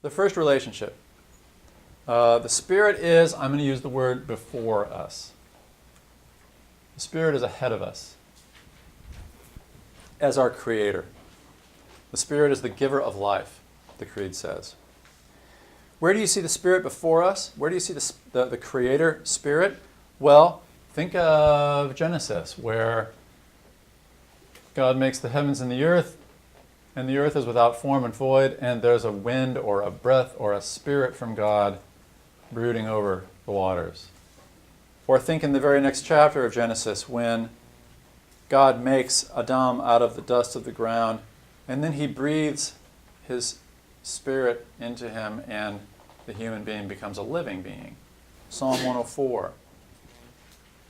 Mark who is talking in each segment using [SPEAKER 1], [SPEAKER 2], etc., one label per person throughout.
[SPEAKER 1] The first relationship. The Spirit is, I'm going to use the word before us. The Spirit is ahead of us as our Creator. The Spirit is the giver of life, the Creed says. Where do you see the Spirit before us? Where do you see the Creator Spirit? Well, think of Genesis, where God makes the heavens and the earth is without form and void, and there's a wind or a breath or a spirit from God brooding over the waters. Or think in the very next chapter of Genesis, when God makes Adam out of the dust of the ground, and then he breathes his spirit into him, and the human being becomes a living being. Psalm 104.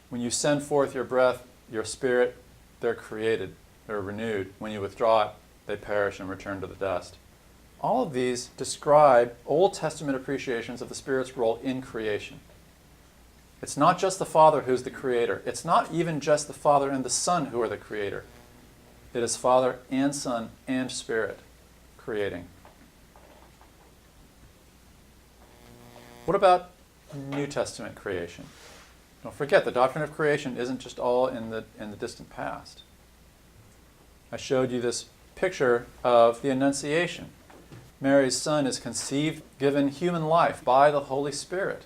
[SPEAKER 1] When you send forth your breath, your spirit, they're created, they're renewed. When you withdraw it, they perish and return to the dust. All of these describe Old Testament appreciations of the Spirit's role in creation. It's not just the Father who's the Creator. It's not even just the Father and the Son who are the Creator. It is Father and Son and Spirit creating. What about New Testament creation? Don't forget, the doctrine of creation isn't just all in the distant past. I showed you this picture of the Annunciation. Mary's Son is conceived, given human life by the Holy Spirit.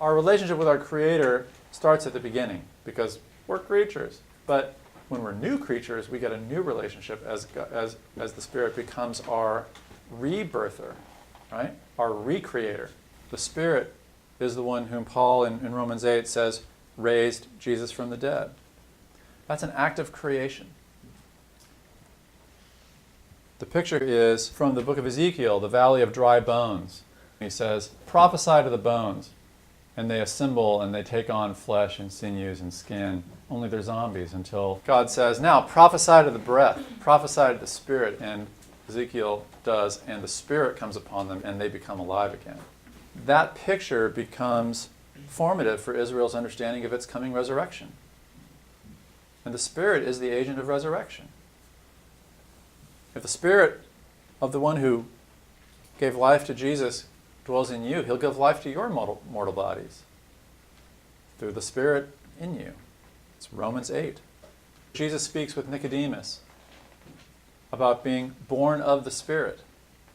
[SPEAKER 1] Our relationship with our Creator starts at the beginning because we're creatures. But when we're new creatures, we get a new relationship as the Spirit becomes our rebirther, right? Our recreator. The Spirit is the one whom Paul in Romans 8 says raised Jesus from the dead. That's an act of creation. The picture is from the book of Ezekiel, the valley of dry bones. He says, prophesy to the bones, and they assemble and they take on flesh and sinews and skin. Only they're zombies until God says, now prophesy to the breath, prophesy to the Spirit, and Ezekiel does, and the Spirit comes upon them and they become alive again. That picture becomes formative for Israel's understanding of its coming resurrection. And the Spirit is the agent of resurrection. If the Spirit of the one who gave life to Jesus dwells in you, he'll give life to your mortal bodies through the Spirit in you. It's Romans 8. Jesus speaks with Nicodemus about being born of the Spirit.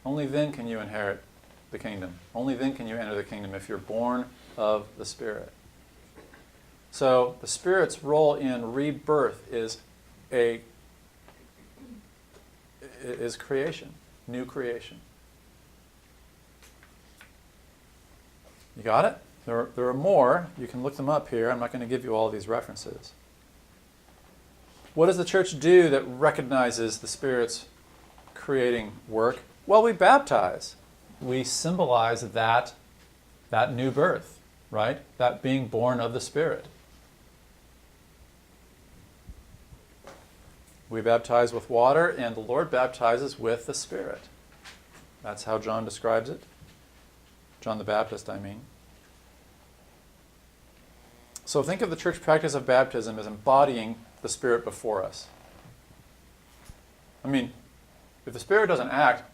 [SPEAKER 1] Only then can you inherit the kingdom. Only then can you enter the kingdom if you're born of the Spirit. So the Spirit's role in rebirth is creation, new creation. You got it? There are more. You can look them up here. I'm not going to give you all these references. What does the church do that recognizes the Spirit's creating work? Well, we baptize. We symbolize that new birth, right? That being born of the Spirit. We baptize with water, and the Lord baptizes with the Spirit. That's how John describes it. John the Baptist, I mean. So think of the church practice of baptism as embodying the Spirit before us. I mean, if the Spirit doesn't act,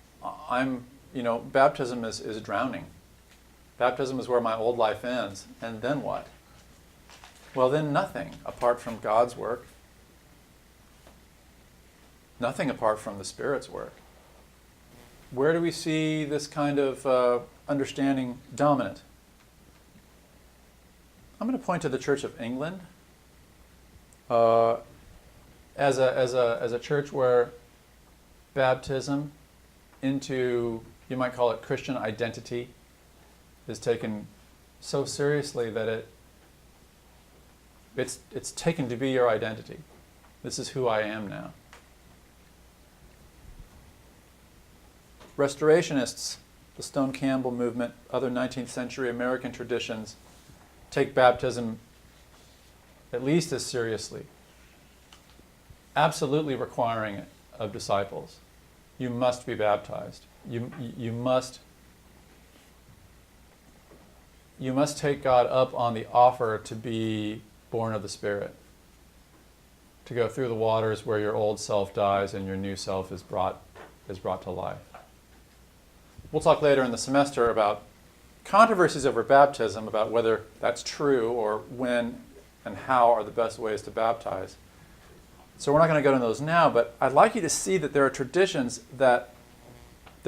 [SPEAKER 1] baptism is drowning. Baptism is where my old life ends. And then what? Well, then nothing apart from God's work. Nothing apart from the Spirit's work. Where do we see this kind of understanding dominant? I'm going to point to the Church of England as a church where baptism into, you might call it Christian identity, is taken so seriously that it's taken to be your identity. This is who I am now. Restorationists, the Stone Campbell movement, other 19th century American traditions, take baptism at least as seriously, absolutely requiring it of disciples. You must be baptized. You must take God up on the offer to be born of the Spirit, to go through the waters where your old self dies and your new self is brought to life. we'll talk later in the semester about controversies over baptism, about whether that's true or when and how are the best ways to baptize. So we're not going to go into those now, but I'd like you to see that there are traditions that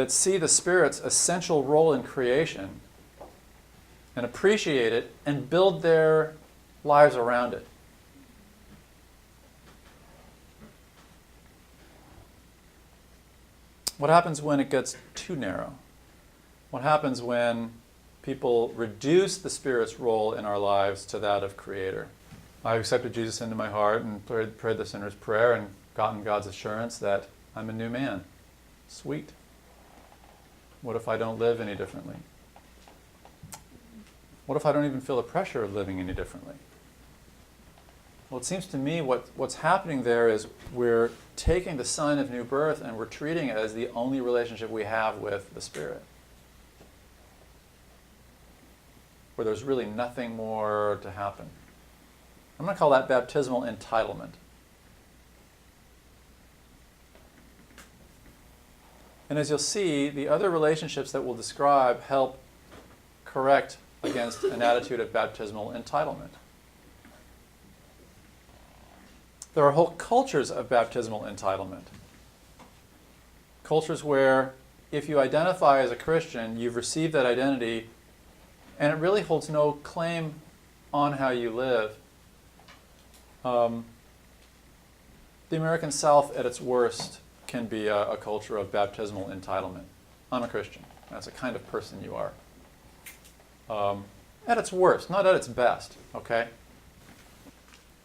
[SPEAKER 1] see the Spirit's essential role in creation and appreciate it and build their lives around it. What happens when it gets too narrow? What happens when people reduce the Spirit's role in our lives to that of Creator? I accepted Jesus into my heart and prayed the sinner's prayer and gotten God's assurance that I'm a new man. Sweet. What if I don't live any differently? What if I don't even feel the pressure of living any differently? Well, it seems to me what's happening there is we're taking the sign of new birth and we're treating it as the only relationship we have with the Spirit, where there's really nothing more to happen. I'm going to call that baptismal entitlement. And as you'll see, the other relationships that we'll describe help correct against an attitude of baptismal entitlement. There are whole cultures of baptismal entitlement. Cultures where if you identify as a Christian, you've received that identity and it really holds no claim on how you live. The American South at its worst can be a culture of baptismal entitlement. I'm a Christian. That's the kind of person you are. At its worst, not at its best, okay?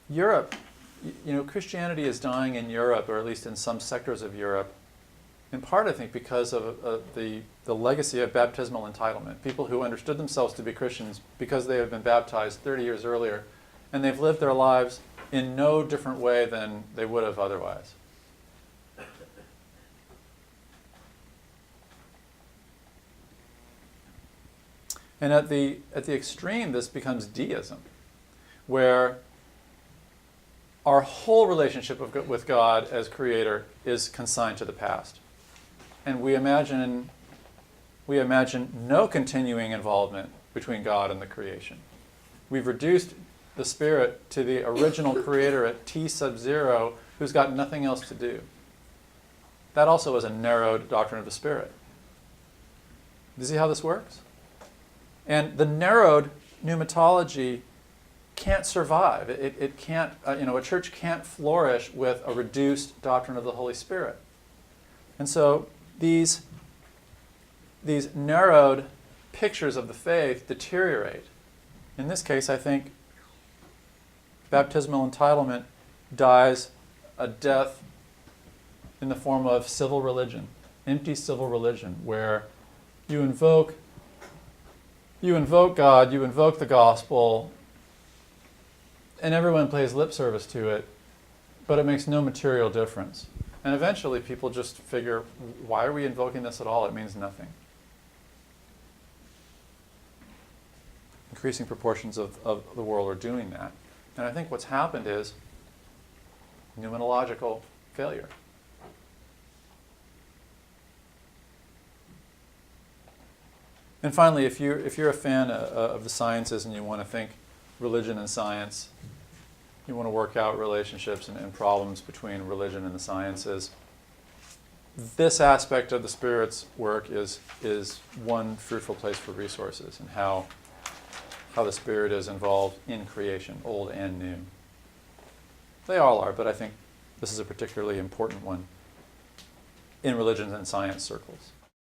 [SPEAKER 1] Europe, Christianity is dying in Europe, or at least in some sectors of Europe, in part, I think, because of the legacy of baptismal entitlement. People who understood themselves to be Christians because they had been baptized 30 years earlier, and they've lived their lives in no different way than they would have otherwise. And at the extreme, this becomes deism, where our whole relationship with God as Creator is consigned to the past. And we imagine no continuing involvement between God and the creation. We've reduced the Spirit to the original Creator at T sub 0, who's got nothing else to do. That also is a narrowed doctrine of the Spirit. Do you see how this works? And the narrowed pneumatology can't survive. It can't, a church can't flourish with a reduced doctrine of the Holy Spirit. And so these narrowed pictures of the faith deteriorate. In this case, I think baptismal entitlement dies a death in the form of civil religion, empty civil religion, where you invoke God, you invoke the gospel, and everyone pays lip service to it, but it makes no material difference. And eventually people just figure, why are we invoking this at all? It means nothing. Increasing proportions of the world are doing that. And I think what's happened is pneumatological failure. And finally, if you're a fan of the sciences and you want to think religion and science, you want to work out relationships and problems between religion and the sciences, this aspect of the Spirit's work is one fruitful place for resources, and how the Spirit is involved in creation, old and new. They all are, but I think this is a particularly important one in religion and science circles.